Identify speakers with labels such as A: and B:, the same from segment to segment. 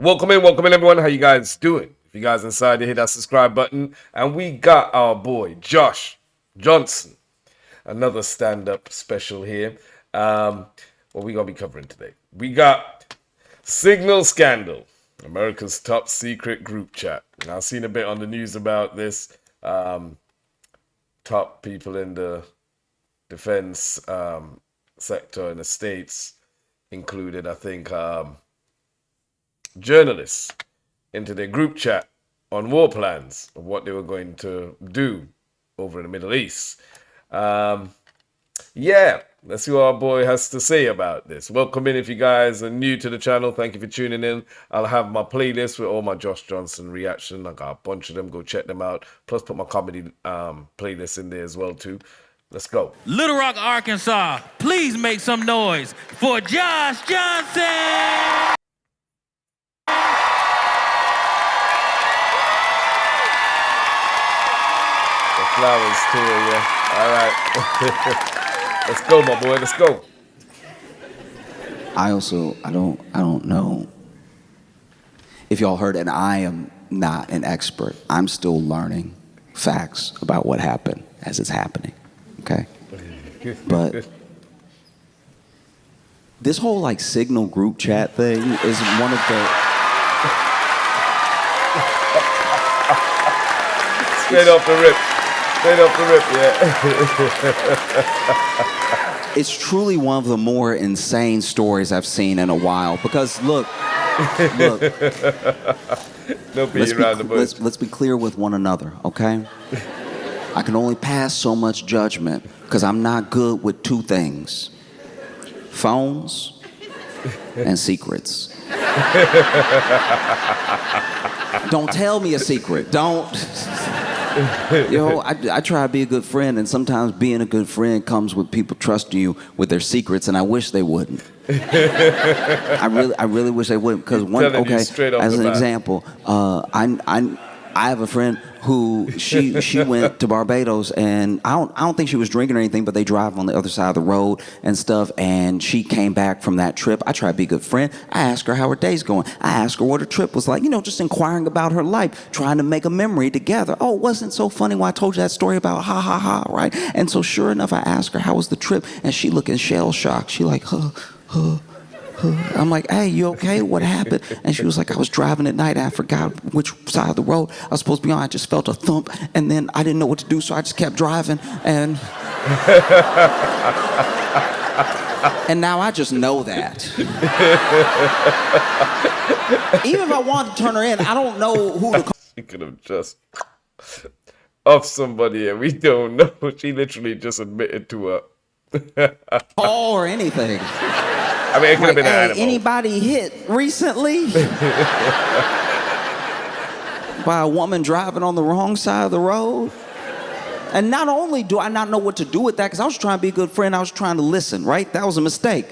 A: Welcome in, everyone. How you guys doing? If you guys inside, you hit that subscribe button, and we got our boy Josh Johnson, another stand-up special here. What we gonna be covering today? We got Signal Scandal, America's top secret group chat. Now, I've seen a bit on the news about this. Top people in the defense sector in the States included, I think, journalists into their group chat on war plans of what they were going to do over in the Middle East. Yeah, let's see what our boy has to say about this. Welcome in if you guys are new to the channel. Thank you for tuning in. I'll have my playlist with all my Josh Johnson reaction. I got a bunch of them. Go check them out. Plus put my comedy playlist in there as well too. Let's go.
B: Little Rock, Arkansas, please make some noise for Josh Johnson!
A: Flowers to you, yeah. All right. Let's go, my boy. Let's go.
C: I don't know if y'all heard, and I am not an expert. I'm still learning facts about what happened as it's happening, okay? But this whole like Signal group chat thing is one of the...
A: Straight off the rip. Straight off the rip, yeah.
C: It's truly one of the more insane stories I've seen in a while. Because look,
A: No beating around the bush.
C: let's be clear with one another, okay? I can only pass so much judgment because I'm not good with two things: phones and secrets. Don't tell me a secret. Don't. I try to be a good friend, and sometimes being a good friend comes with people trusting you with their secrets, and I wish they wouldn't. I really wish they wouldn't, because as an example, I have a friend who she went to Barbados, and I don't think she was drinking or anything, but they drive on the other side of the road and stuff, and she came back from that trip. I try to be a good friend. I asked her how her day's going. I asked her what her trip was like, just inquiring about her life, trying to make a memory together. Oh, it wasn't so funny when I told you that story about ha ha ha, right? And so sure enough, I asked her how was the trip, and she looking shell shocked. She like, huh. I'm like, hey, you okay? What happened? And she was like, I was driving at night. I forgot which side of the road I was supposed to be on. I just felt a thump, and then I didn't know what to do, so I just kept driving. And now I just know that. Even if I wanted to turn her in, I don't know who to call.
A: She could have just off somebody, and we don't know. She literally just admitted to her.
C: Call or anything.
A: I mean, it could have been an animal.
C: Anybody hit recently by a woman driving on the wrong side of the road? And not only do I not know what to do with that, because I was trying to be a good friend, I was trying to listen, right? That was a mistake.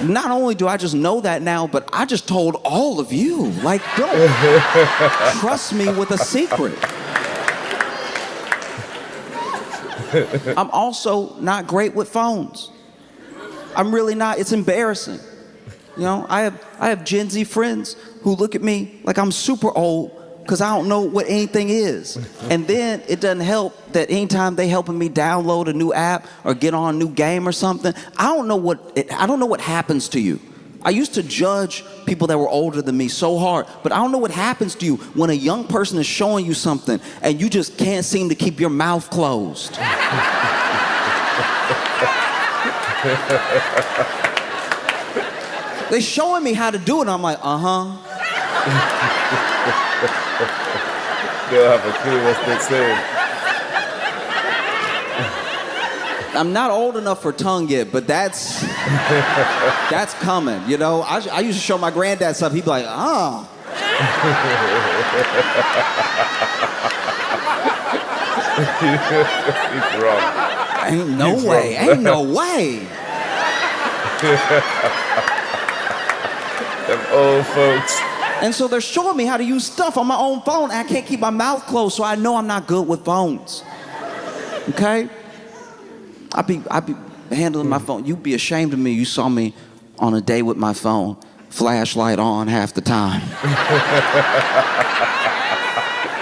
C: Not only do I just know that now, but I just told all of you, like, don't trust me with a secret. I'm also not great with phones. I'm really not. It's embarrassing. I have Gen Z friends who look at me like I'm super old because I don't know what anything is. And then it doesn't help that anytime they helping me download a new app or get on a new game or something, I don't know what happens to you. I used to judge people that were older than me so hard, but I don't know what happens to you when a young person is showing you something and you just can't seem to keep your mouth closed. They showing me how to do it, and I'm like,
A: They'll have a clue what they're saying.
C: I'm not old enough for tongue yet, but that's coming, I used to show my granddad stuff. He'd be like, oh.
A: He's wrong.
C: Ain't no way.
A: Them old folks.
C: And so they're showing me how to use stuff on my own phone, and I can't keep my mouth closed, so I know I'm not good with phones. Okay? I be handling my phone. You'd be ashamed of me. You saw me on a day with my phone. flashlight on half the time.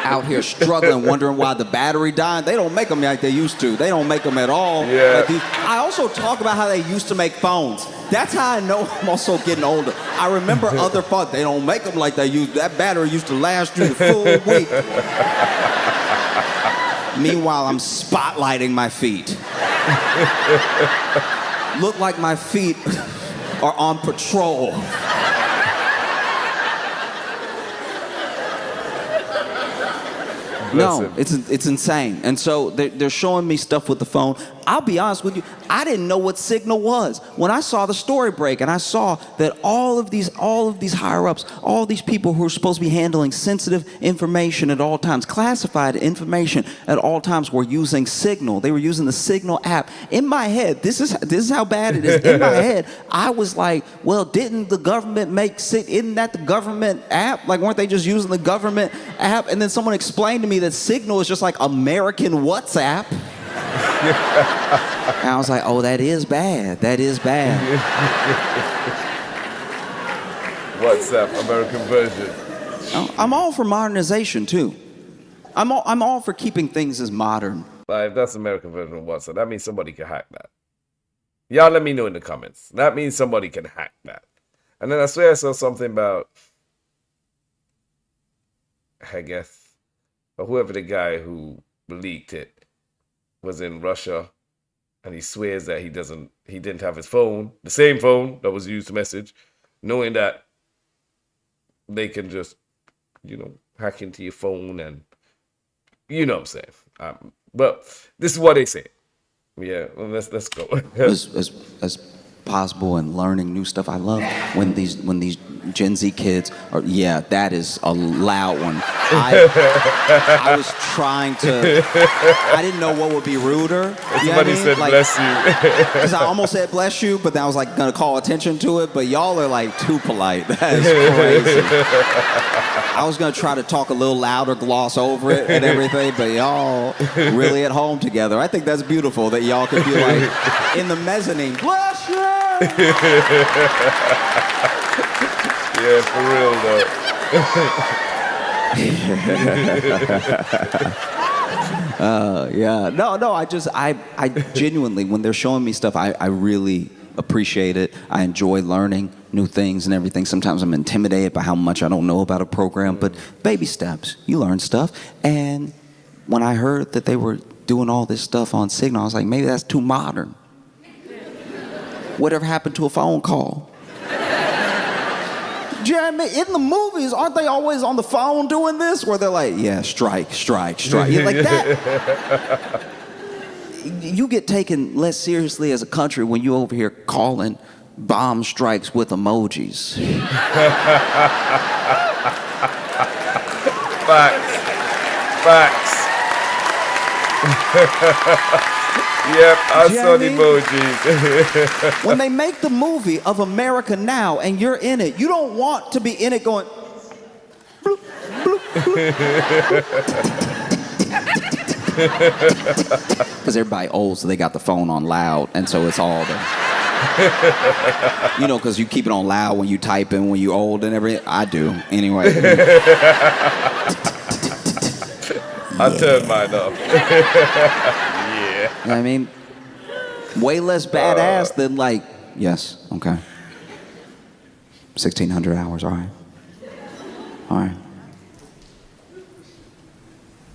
C: Out here struggling, wondering why the battery died. They don't make them like they used to. They don't make them at all.
A: Yeah.
C: I also talk about how they used to make phones. That's how I know I'm also getting older. I remember other phones. They don't make them like they used. That battery used to last you the full week. Meanwhile, I'm spotlighting my feet. Look like my feet are on patrol. No, it's insane. And so they're showing me stuff with the phone. I'll be honest with you, I didn't know what Signal was. When I saw the story break and I saw that all of these higher ups, all these people who are supposed to be handling sensitive information at all times, classified information at all times, were using Signal. They were using the Signal app. In my head, this is how bad it is. In my head, I was like, well, didn't the government isn't that the government app? Like, weren't they just using the government app? And then someone explained to me that Signal is just like American WhatsApp. And I was like, oh, that is bad. That is bad.
A: WhatsApp, American version.
C: I'm all for modernization, too. I'm all for keeping things as modern.
A: Like, if that's American version of WhatsApp, that means somebody can hack that. Y'all let me know in the comments. That means somebody can hack that. And then I swear I saw something about Jahherbz, or whoever the guy who leaked it was in Russia, and he swears that he didn't have his phone, the same phone that was used to message, knowing that they can just, hack into your phone, and you know what I'm saying. But this is what they say. Yeah, well, let's go.
C: as possible and learning new stuff. I love when these Gen Z kids are. Yeah, that is a loud one. I was trying to. I didn't know what would be ruder.
A: Somebody said bless you.
C: Because I almost said bless you, but then I was like gonna call attention to it. But y'all are like too polite. That is crazy. I was gonna try to talk a little louder, gloss over it and everything, but y'all really at home together. I think that's beautiful that y'all could be like in the mezzanine. Bless you.
A: Yeah, for real though.
C: Yeah. No, I genuinely, when they're showing me stuff, I really appreciate it. I enjoy learning new things and everything. Sometimes I'm intimidated by how much I don't know about a program, but baby steps, you learn stuff. And when I heard that they were doing all this stuff on Signal, I was like, maybe that's too modern. Whatever happened to a phone call? Jeremy, in the movies, aren't they always on the phone doing this? Where they're like, yeah, strike. Yeah, like that. You get taken less seriously as a country when you over here calling bomb strikes with emojis.
A: Facts. Yep, I saw the emojis.
C: When they make the movie of America Now and you're in it, you don't want to be in it going bloop, bloop, bloop. Because everybody old, so they got the phone on loud, and so it's all the... because you keep it on loud when you type in when you old and everything. I do, anyway.
A: I turned mine off.
C: You know what I mean? Way less badass than like, yes, okay. 1,600 hours, all right.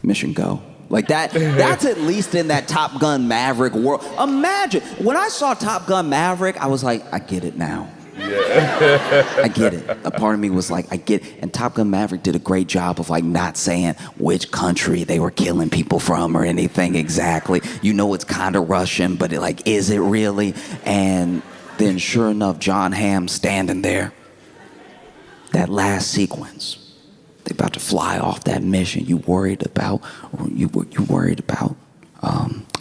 C: Mission go. Like that's at least in that Top Gun Maverick world. Imagine, when I saw Top Gun Maverick, I was like, I get it now.
A: Yeah.
C: I get it. A part of me was like, I get it. And Top Gun Maverick did a great job of like not saying which country they were killing people from or anything exactly. It's kind of Russian, but is it really? And then sure enough, John Hamm standing there. That last sequence. They about to fly off that mission. You worried about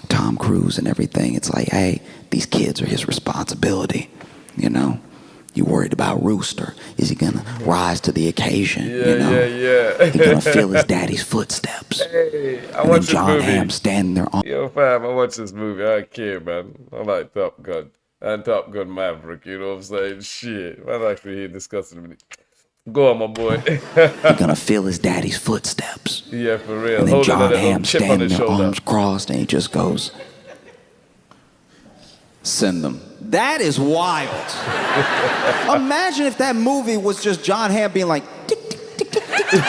C: Tom Cruise and everything. It's like, hey, these kids are his responsibility, You worried about Rooster. Is he gonna rise to the occasion?
A: Yeah.
C: He gonna feel his daddy's footsteps.
A: Hey, I
C: and
A: watched
C: then John
A: this movie.
C: Hamm standing there on.
A: Yo, fam, I watched this movie. I don't care, man. I like Top Gun. and Top Gun Maverick. You know what I'm saying? Shit, I'm actually here discussing a minute. Go on, my boy.
C: You're gonna feel his daddy's footsteps.
A: Yeah, for real.
C: And then
A: Holding a
C: John
A: little
C: Hamm
A: chip on
C: standing
A: his
C: there,
A: shoulder.
C: arms crossed, and he just goes, send them. That is wild. Imagine if that movie was just John Hamm being like, tick, tick, tick, tick, tick, tick, tick,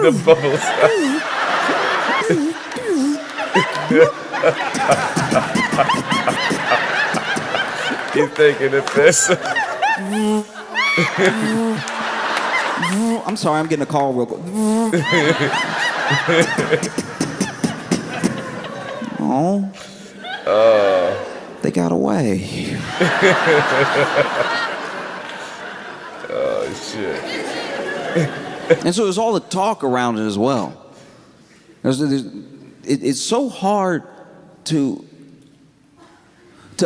A: the bubbles. He's taking a piss.
C: I'm sorry, I'm getting a call real quick. Oh. They got away.
A: Oh, shit.
C: And so there's all the talk around it as well. It's so hard to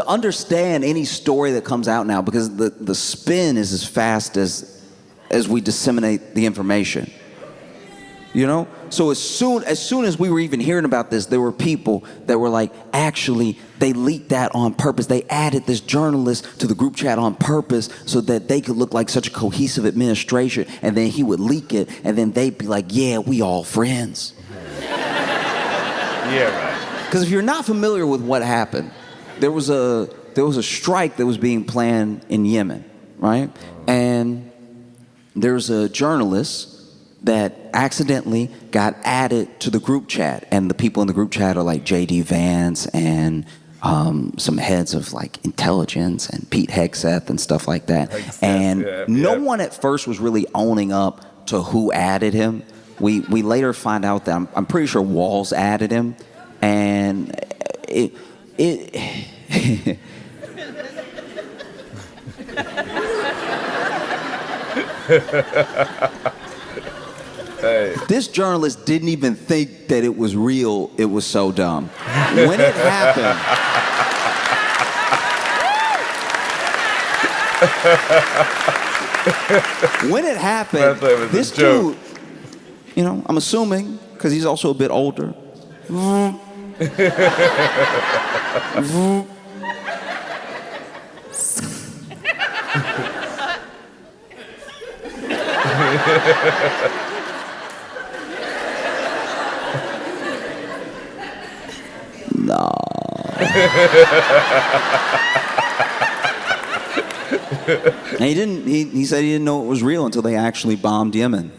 C: understand any story that comes out now because the spin is as fast as we disseminate the information. You know? So as soon as we were even hearing about this, there were people that were like, actually, they leaked that on purpose. They added this journalist to the group chat on purpose so that they could look like such a cohesive administration, and then he would leak it, and then they'd be like, yeah, we all friends.
A: Yeah, right.
C: Because if you're not familiar with what happened, there was a strike that was being planned in Yemen, right? And there's a journalist that accidentally got added to the group chat, and the people in the group chat are like J.D. Vance and some heads of like intelligence and Pete Hegseth and stuff like that. No one at first was really owning up to who added him. We later find out that I'm pretty sure Walls added him, and it
A: Hey.
C: This journalist didn't even think that it was real. It was so dumb. When it happened, this dude, you know, I'm assuming, because he's also a bit older. No. And he said he didn't know it was real until they actually bombed Yemen.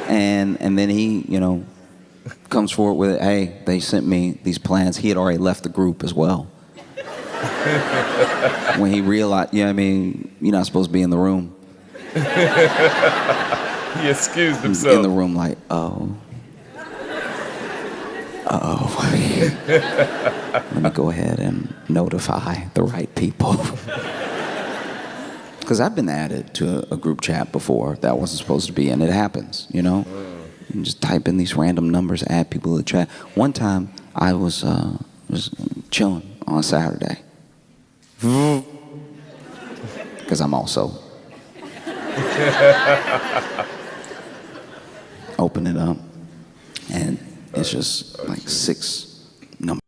C: And then he, you know, comes forward with, hey, they sent me these plans. He had already left the group as well. When he realized, I mean, you're not supposed to be in the room.
A: He excused himself.
C: In the room like, oh. Let me go ahead and notify the right people. Because I've been added to a group chat before that wasn't supposed to be, and it happens, you know? You just type in these random numbers, add people to the chat. One time, I was chilling on Saturday. Because I'm also. Open it up, and it's just like 6 numbers.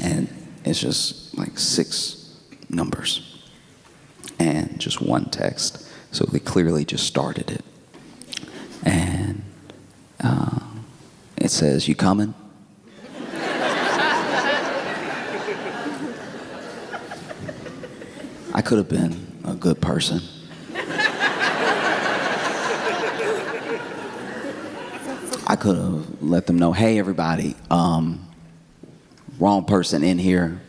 C: And it's just like 6 numbers. And just one text. So they clearly just started it. And it says, you coming? I could have been a good person. I could have let them know, hey, everybody, wrong person in here.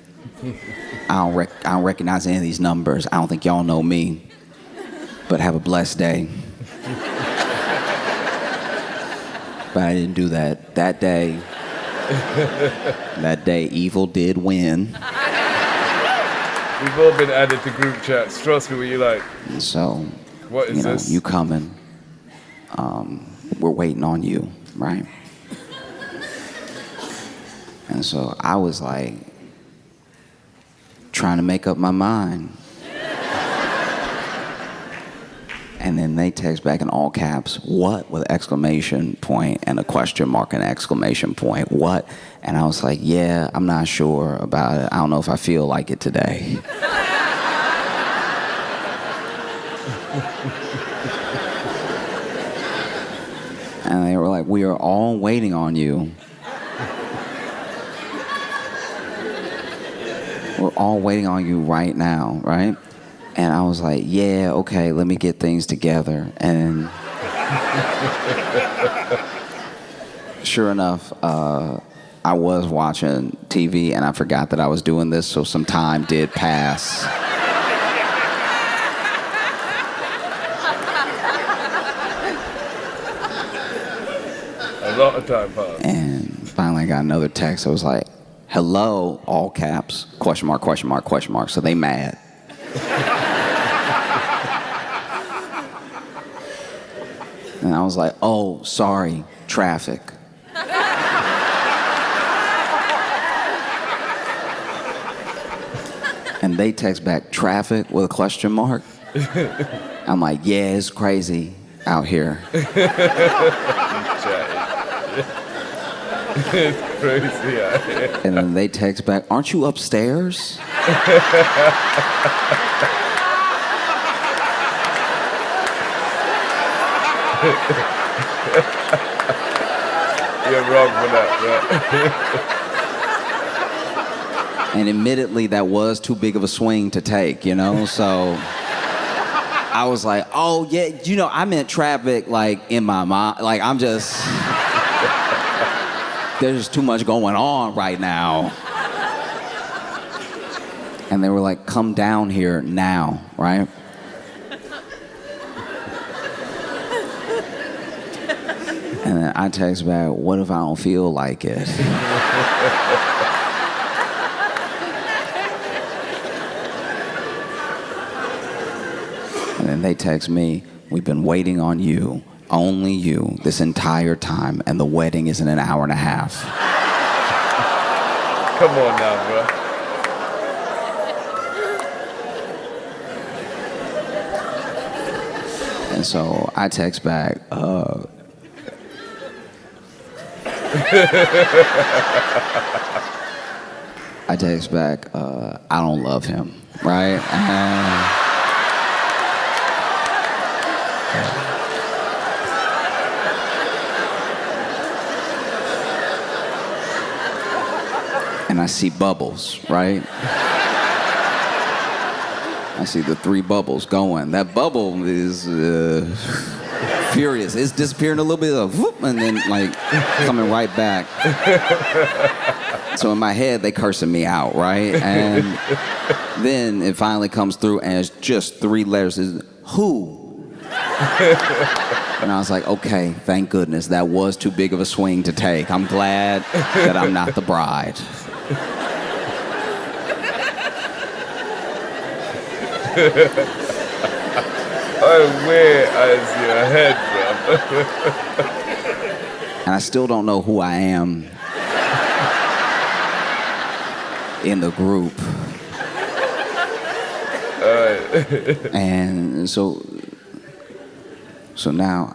C: I don't recognize any of these numbers. I don't think y'all know me, but have a blessed day. But I didn't do that. That day, evil did win.
A: We've all been added to group chats. Trust me, what you like.
C: And so,
A: what is this?
C: You coming. We're waiting on you, right? And so I was like, trying to make up my mind. And then they text back in all caps, "What?" with an exclamation point and a question mark and an exclamation point. "What?" And I was like, "Yeah, I'm not sure about it. I don't know if I feel like it today." And they were like, "We are all waiting on you. We're all waiting on you right now, right?" And I was like, "Yeah, okay, let me get things together." And sure enough, I was watching TV and I forgot that I was doing this, so some time did pass.
A: A lot of time passed.
C: And finally I got another text. I was like, "Hello," all caps, question mark, question mark, question mark. So they mad. And I was like, "Oh, sorry, traffic." And they text back, "Traffic?" with a question mark. I'm like, "Yeah, it's crazy out here."
A: It's crazy out here.
C: And then they text back, "Aren't you upstairs?"
A: You're wrong for that, bro.
C: And admittedly, that was too big of a swing to take, you know? So I was like, "Oh, yeah, you know, I meant traffic, like, in my mind. Like, I'm just, there's just too much going on right now." And they were like, "Come down here now," right? And then I text back, "What if I don't feel like it?" And then they text me, "We've been waiting on you, only you, this entire time, and the wedding is in an hour and a half."
A: Come on now, bro.
C: And so I text back, I text back, "I don't love him," right? And I see bubbles, right? I see the 3 bubbles going. That bubble is furious. It's disappearing a little bit of whoop, and then like coming right back. So in my head, they cursing me out, right? And then it finally comes through, and it's just 3 letters. It's "who?" And I was like, "Okay, thank goodness. That was too big of a swing to take. I'm glad that I'm not the bride."
A: Oh, where is your head, bro?
C: And I still don't know who I am in the group. And so now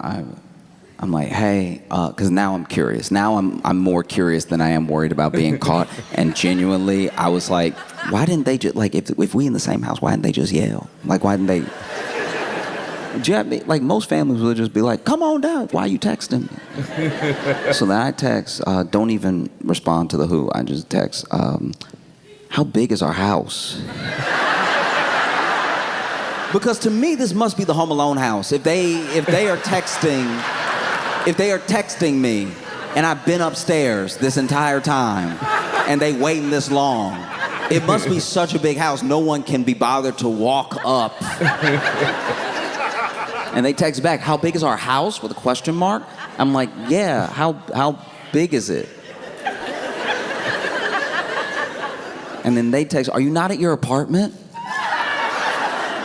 C: I'm like, "Hey," because now I'm curious. Now I'm more curious than I am worried about being caught. And genuinely, I was like, why didn't they just, like, if we in the same house, why didn't they just yell? Like, why didn't they? Like, most families would just be like, "Come on down. Why are you texting?" So then I text, don't even respond to the who. I just text, "How big is our house?" Because to me, this must be the Home Alone house. If they are texting me, and I've been upstairs this entire time, and they waiting this long, it must be such a big house. No one can be bothered to walk up. And they text back, "How big is our house?" with a question mark. I'm like, "Yeah, how big is it?" And then they text, "Are you not at your apartment?"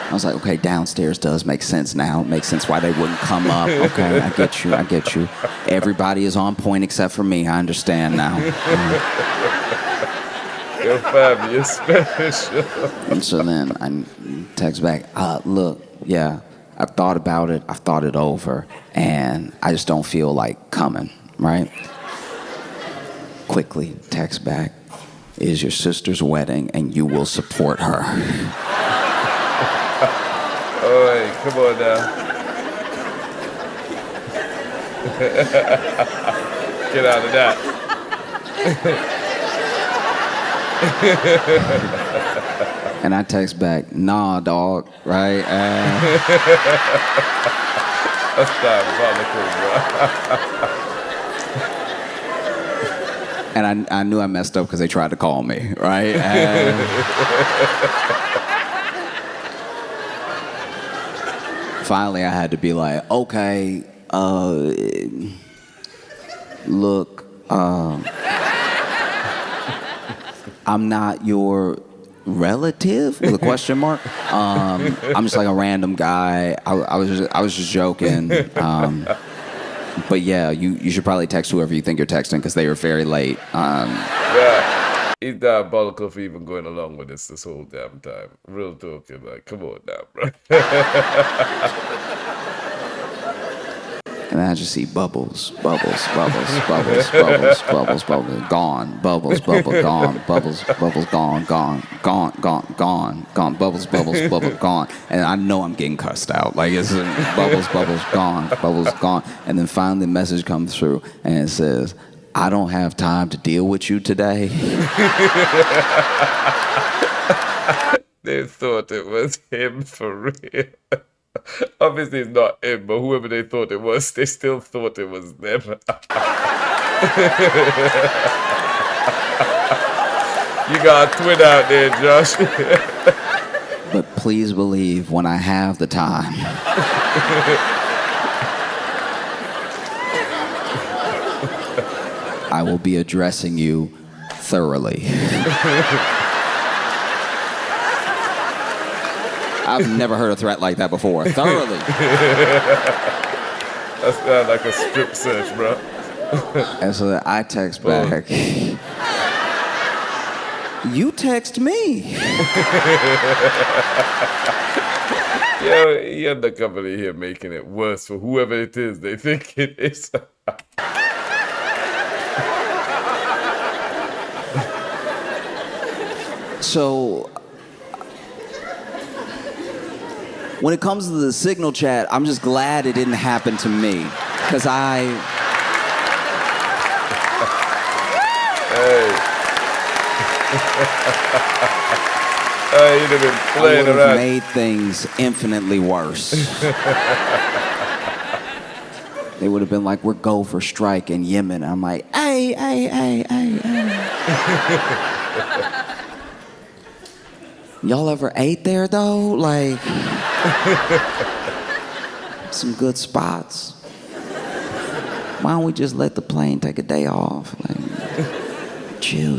C: I was like, "Okay, downstairs does make sense now. It makes sense why they wouldn't come up. Okay, I get you. Everybody is on point except for me. I understand now."
A: Your fam, you're special.
C: And so then I text back, "Look, yeah, I've thought about it, I've thought it over, and I just don't feel like coming, right? Quickly text back, it is your sister's wedding and you will support her.
A: Oh, hey, come on now. Get out of that.
C: And I text back, nah, dog, right?
A: That's diabolical, bro.
C: And I knew I messed up because they tried to call me, right? Finally, I had to be like, okay, look, I'm not your relative with a question mark. I'm just like a random guy. I was just joking. But yeah, you should probably text whoever you think you're texting because they were very late.
A: Yeah, he's diabolical for even going along with this whole damn time. Real talking, like, come on now, bro.
C: And I just see bubbles, bubbles, bubbles, bubbles, bubbles, bubbles, bubbles, gone, bubbles, bubble, gone, bubbles, bubbles, gone, gone, gone, gone, gone, gone, bubbles, bubbles, bubble, gone. And I know I'm getting cussed out. Like it's bubbles, bubbles, gone, bubbles, gone. And then finally the message comes through and it says, I don't have time to deal with you today.
A: They thought it was him for real. Obviously it's not him, but whoever they thought it was, they still thought it was them. You got a twin out there, Josh.
C: But please believe when I have the time, I will be addressing you thoroughly. I've never heard a threat like that before. Thoroughly.
A: That sounds like a strip search, bro.
C: And so I text back, you text me.
A: Yo, you have the company here making it worse for whoever it is they think it is.
C: So when it comes to the Signal chat, I'm just glad it didn't happen to me. Because
A: Hey. You'd have been playing
C: would have
A: around.
C: made things infinitely worse. They would have been like, we're go for strike in Yemen. I'm like, hey. Y'all ever ate there though? Like, some good spots. Why don't we just let the plane take a day off? Like, chill.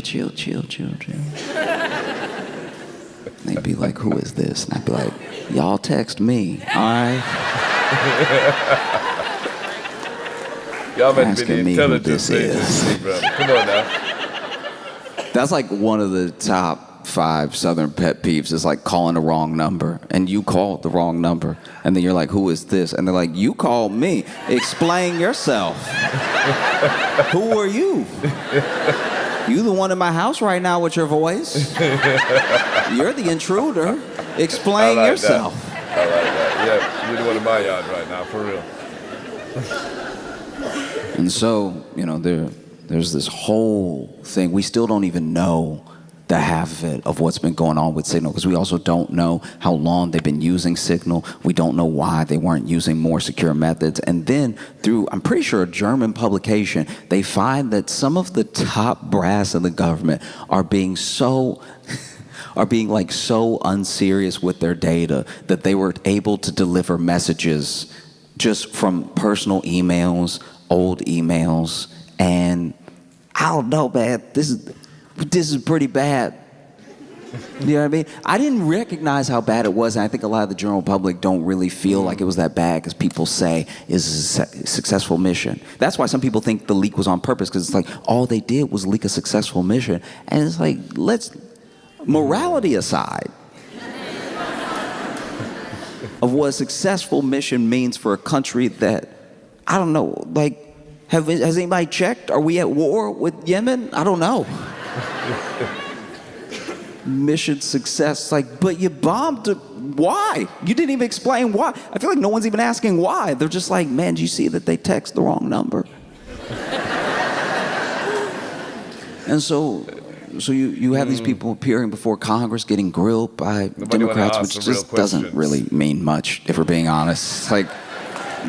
C: They'd be like, who is this? And I'd be like, y'all text me, all right?
A: Y'all meant to be
C: Asking
A: the
C: me who
A: intelligence
C: this is.
A: agency, bro. Come on now.
C: That's like one of the top 5 Southern pet peeves is like calling the wrong number. And you called the wrong number. And then you're like, who is this? And they're like, you called me. Explain yourself. Who are you? You the one in my house right now with your voice. You're the intruder. Explain yourself.
A: I like that. Yeah, you're the one in my yard right now, for real.
C: And so, you know, there's this whole thing. We still don't even know the half of it of what's been going on with Signal because we also don't know how long they've been using Signal. We don't know why they weren't using more secure methods. And then through, I'm pretty sure, a German publication, they find that some of the top brass in the government are being so unserious with their data that they were able to deliver messages just from personal emails, old emails, and I don't know, man, this is pretty bad. You know what I mean? I didn't recognize how bad it was, and I think a lot of the general public don't really feel like it was that bad because people say it's a successful mission. That's why some people think the leak was on purpose because it's like all they did was leak a successful mission, and it's like, let's morality aside. of what a successful mission means for a country that, I don't know, like, has anybody checked? Are we at war with Yemen? I don't know. Mission success, like, but you bombed, why? You didn't even explain why. I feel like no one's even asking why. They're just like, man, do you see that they text the wrong number? And so you have these people appearing before Congress getting grilled by Democrats, which just doesn't really mean much, if we're being honest. It's like,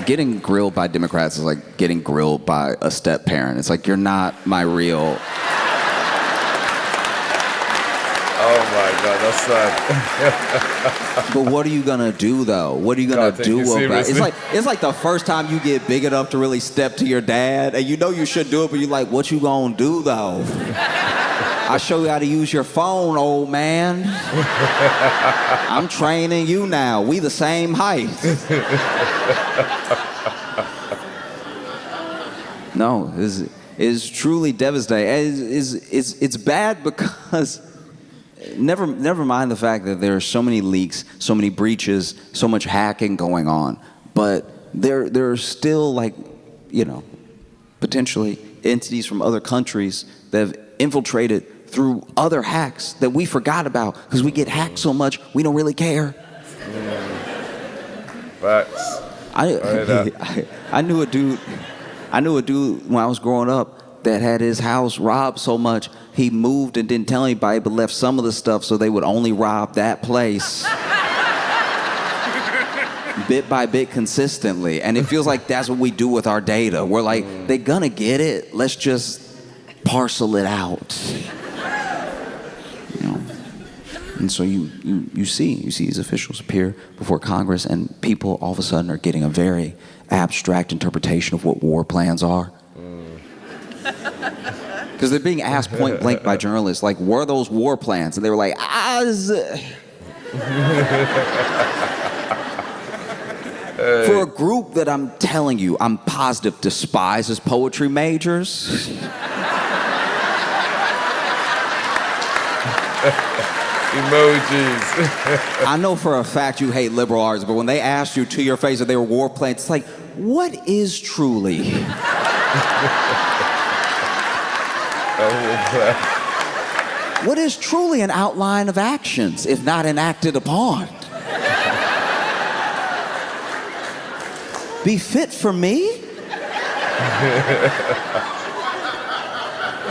C: getting grilled by Democrats is like getting grilled by a step parent. It's like, you're not my real...
A: Oh my God, that's sad.
C: But what are you gonna do though? What are you gonna do about it? It's like the first time you get big enough to really step to your dad, and you know you should do it, but you're like, what you gonna do though? I show you how to use your phone, old man. I'm training you now. We the same height. No, it's truly devastating. It's bad because never mind the fact that there are so many leaks, so many breaches, so much hacking going on, but there are still, like, you know, potentially entities from other countries that have infiltrated through other hacks that we forgot about because we get hacked so much we don't really care.
A: Facts.
C: I knew a dude when I was growing up that had his house robbed so much he moved and didn't tell anybody, but left some of the stuff so they would only rob that place. Bit by bit, consistently. And it feels like that's what we do with our data. We're like, they're gonna get it, let's just parcel it out. You know? And so you see these officials appear before Congress, and people all of a sudden are getting a very abstract interpretation of what war plans are. Because they're being asked point blank by journalists, like, were those war plans? And they were like, For a group that I'm telling you, I'm positive despises poetry majors.
A: Emojis.
C: I know for a fact you hate liberal arts, but when they asked you to your face that they were war plans, it's like, what is truly? What is truly an outline of actions, if not enacted upon? Be fit for me?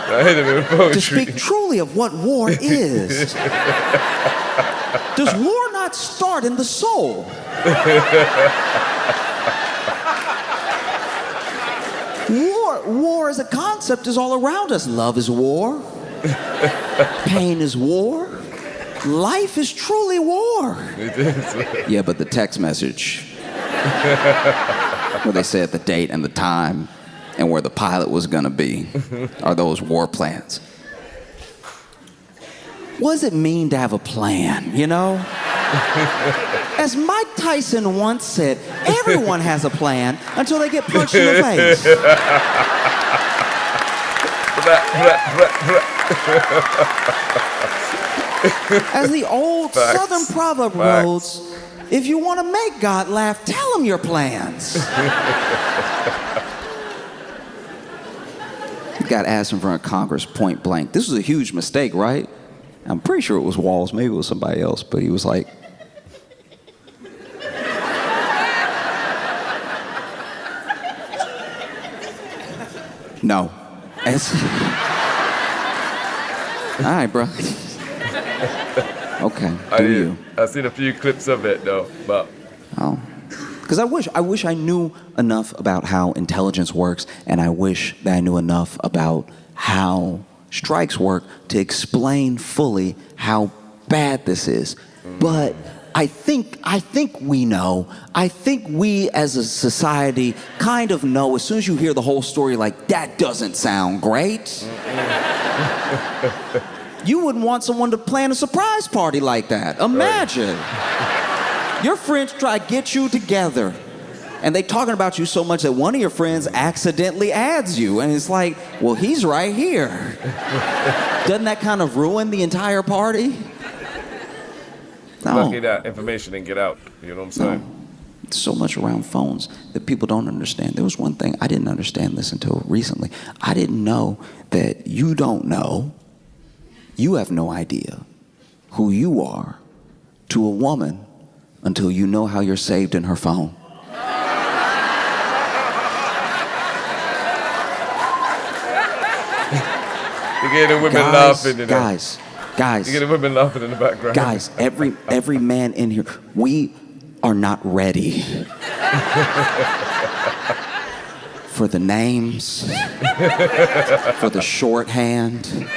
C: To speak truly of what war is. Does war not start in the soul? War as a concept is all around us. Love is war. Pain is war. Life is truly war.
A: It is.
C: Yeah, but the text message where they said the date and the time and where the pilot was gonna be are those war plans. What does it mean to have a plan, you know? As Mike Tyson once said, everyone has a plan until they get punched in the face. As the old Southern proverb goes, if you want to make God laugh, tell him your plans. He got asked in front of Congress point blank. This was a huge mistake, right? I'm pretty sure it was Walls, maybe it was somebody else, but he was like, no. All right, bro. Okay,
A: I've seen a few clips of it though, but
C: because I wish I knew enough about how intelligence works, and I wish that I knew enough about how strikes work to explain fully how bad this is. But I think we know. I think we as a society kind of know as soon as you hear the whole story, like, that doesn't sound great. You wouldn't want someone to plan a surprise party like that. Imagine. Your friends try to get you together, and they talking about you so much that one of your friends accidentally adds you, and it's like, well, he's right here. Doesn't that kind of ruin the entire party?
A: lucky that information didn't get out. You know what I'm saying?
C: So much around phones that people don't understand. There was one thing I didn't understand this until recently. I didn't know that you don't know, you have no idea who you are to a woman until you know how you're saved in her phone.
A: You get the women laughing.
C: Guys.
A: You get the women laughing in the background.
C: Guys, every man in here, we are not ready for the names, for the shorthand.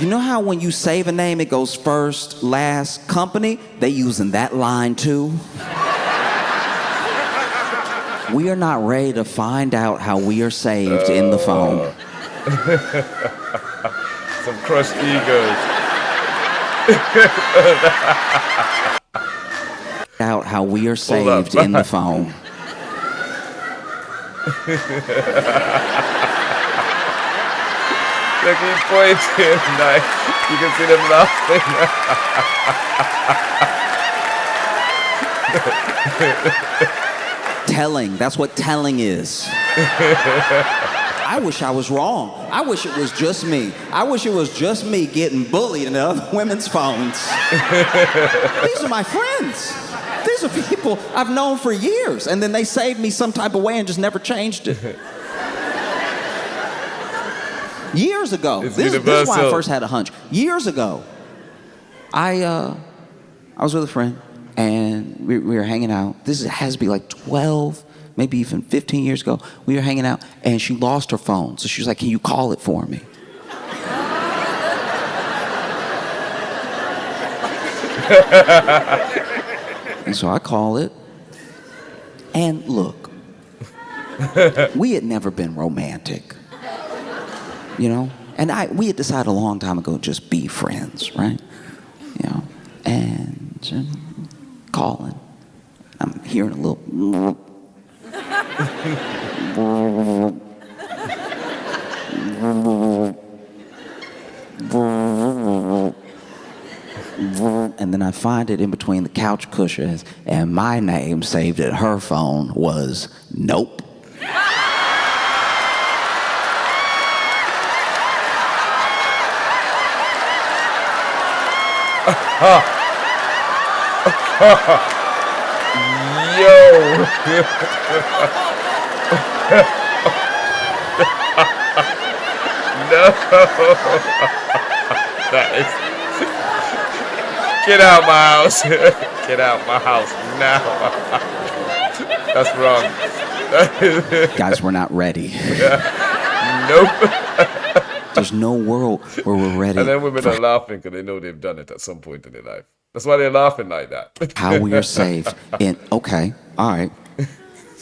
C: You know how when you save a name, it goes first, last, company? They using that line too. We are not ready to find out how we are saved in the phone.
A: Some crushed egos.
C: Out how we are saved in the phone.
A: They keep pointing, like, you can see them laughing.
C: Telling, that's what telling is. I wish I was wrong. I wish it was just me. I wish it was just me getting bullied in other women's phones. These are my friends. These are people I've known for years, and then they saved me some type of way and just never changed it. Years ago. This is why I first had a hunch. Years ago, I was with a friend, and we were hanging out. This has to be like 12, maybe even 15 years ago. We were hanging out, and she lost her phone. So she was like, can you call it for me? And so I call it. And look, we had never been romantic. You know? And we had decided a long time ago to just be friends, right? You know? And calling. I'm hearing a little... And then I find it in between the couch cushions, and my name saved in her phone was Nope.
A: Yo. No. That is... Get out my house. Get out my house now. That's wrong.
C: Guys, we're not ready.
A: Nope.
C: There's no world where we're ready.
A: And then women are laughing because they know they've done it at some point in their life. That's why they're laughing like that.
C: How we are saved. And okay, all right.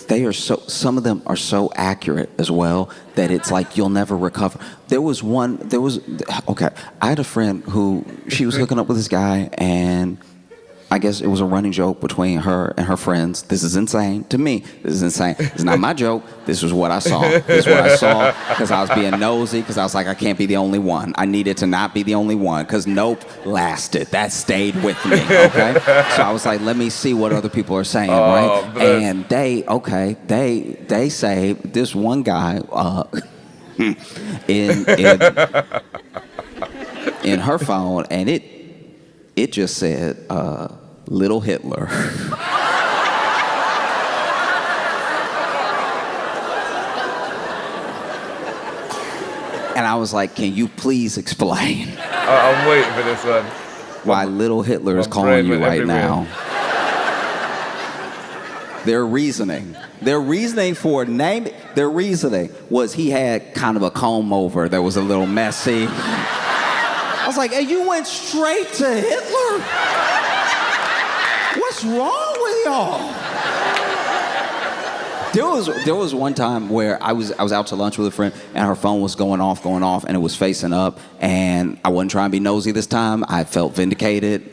C: They are some of them are so accurate as well that it's like you'll never recover. Okay, I had a friend who, she was hooking up with this guy, and I guess it was a running joke between her and her friends. This is insane. To me, this is insane. It's not my joke. This was what I saw. This is what I saw because I was being nosy, because I was like, I can't be the only one. I needed to not be the only one because Nope lasted. That stayed with me, okay? So I was like, let me see what other people are saying, right?
A: Bless.
C: And they say this one guy in her phone, and it just said, Little Hitler. And I was like, can you please explain?
A: I'm waiting for this one.
C: Why Little Hitler is calling you right now. Their reasoning for name, their reasoning was he had kind of a comb over that was a little messy. I was like, hey, you went straight to Hitler? What's wrong with y'all? There was one time where I was out to lunch with a friend, and her phone was going off, and it was facing up, and I wasn't trying to be nosy this time. I felt vindicated.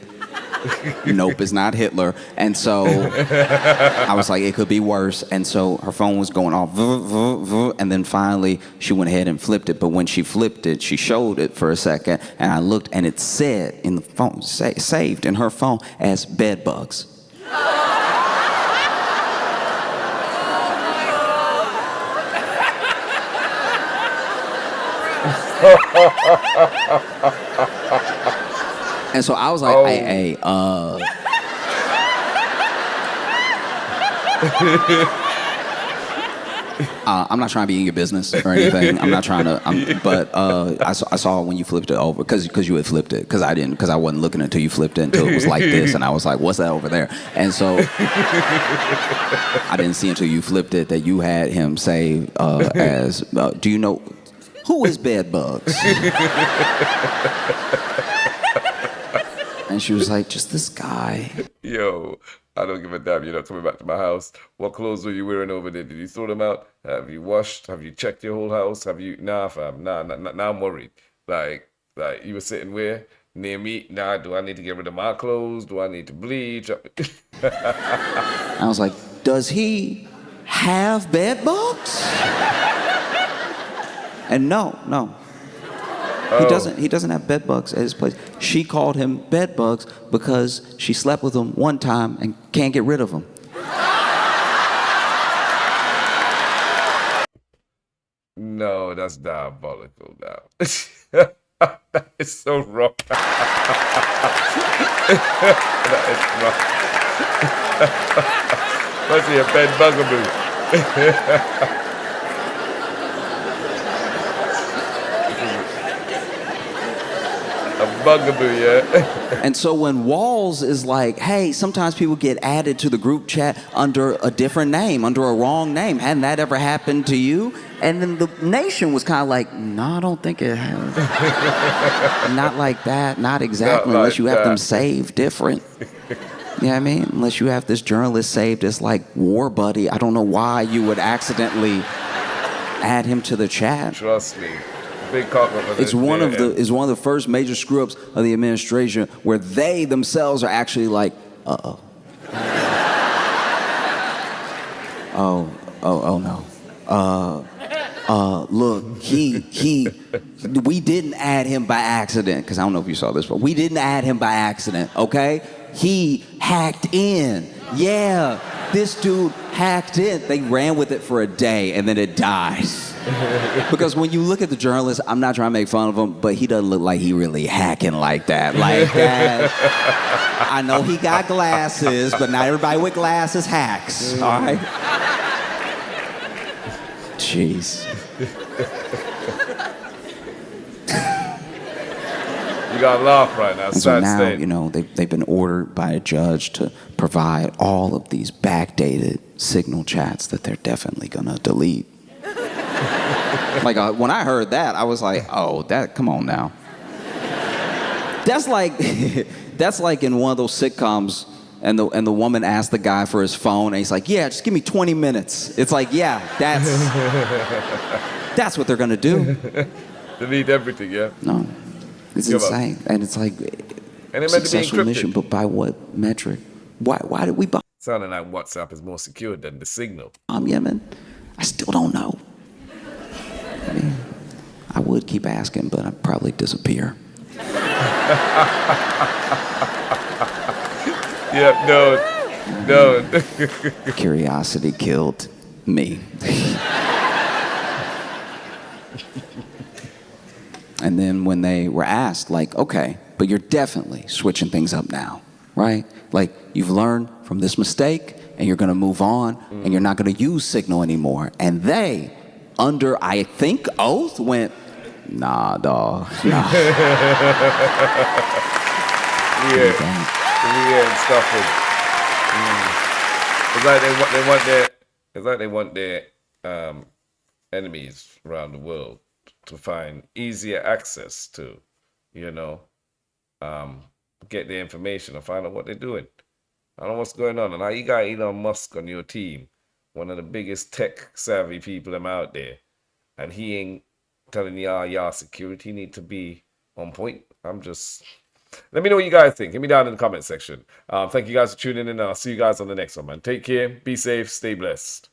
C: Nope, it's not Hitler. And so I was like, it could be worse. And so her phone was going off, and then finally she went ahead and flipped it. But when she flipped it, she showed it for a second, and I looked, and it said in the phone, saved in her phone as bed bugs. And so I was like, hey, I'm not trying to be in your business or anything. I'm not trying to, but I saw when you flipped it over, because you had flipped it, because I wasn't looking until you flipped it until it was like this, and I was like, what's that over there? And so I didn't see until you flipped it that you had him say as, do you know, who is bed bugs? And she was like, just this guy.
A: Yo, I don't give a damn. You're not coming back to my house. What clothes were you wearing over there? Did you throw them out? Have you washed? Have you checked your whole house? Have you? Nah, fam. Nah. Now I'm worried. Like you were sitting where? Near me? Nah, do I need to get rid of my clothes? Do I need to bleach?
C: I was like, does he have bed bugs? And no. He doesn't have bed bugs at his place. She called him bed bugs because she slept with him one time and can't get rid of him.
A: No, that's diabolical now. That is so wrong. That is wrong. Must be a bed bugaboo. A bugaboo, yeah.
C: And so when Walls is like, hey, sometimes people get added to the group chat under a different name, under a wrong name. Hadn't that ever happened to you? And then the nation was kind of like, no, I don't think it has. Not like that, not exactly, unless you have them saved different. You know what I mean? Unless you have this journalist saved as like War Buddy. I don't know why you would accidentally add him to the chat.
A: Trust me. Big
C: it's one of the first major screw ups of the administration where they themselves are actually like, oh no. Look, we didn't add him by accident, because I don't know if you saw this, but we didn't add him by accident, okay? He hacked in. Yeah, this dude hacked in. They ran with it for a day and then it died. Because when you look at the journalist, I'm not trying to make fun of him, but he doesn't look like he really hacking like that. Like that. I know he got glasses, but not everybody with glasses hacks. All right? Jeez.
A: You gotta laugh right now.
C: And so now, you know, they've been ordered by a judge to provide all of these backdated Signal chats that they're definitely gonna delete. Like when I heard that, I was like, "Oh, come on now." That's like in one of those sitcoms, and the woman asked the guy for his phone, and he's like, "Yeah, just give me 20 minutes." It's like, yeah, that's what they're gonna do.
A: Delete everything, yeah.
C: No, it's insane, and it's like successful mission, but by what metric? Why did we bomb?
A: Sounding like WhatsApp is more secure than the Signal.
C: Yemen? I still don't know. I mean, I would keep asking, but I'd probably disappear.
A: Yeah, no.
C: Curiosity killed me. And then when they were asked, like, okay, but you're definitely switching things up now, right? Like, you've learned from this mistake, and you're gonna move on, and you're not gonna use Signal anymore. And they, under, I think, oath, went, nah, dog, nah.
A: Yeah, and stuff. It's like they want their enemies around the world to find easier access to, get the information and find out what they're doing. I don't know what's going on. And now you got Elon Musk on your team, one of the biggest tech savvy people out there, and he ain't telling y'all security need to be on point. I'm just Let me know what you guys think. Hit me down in the comment section. Thank you guys for tuning in, and I'll see you guys on the next one, man. Take care, be safe, stay blessed.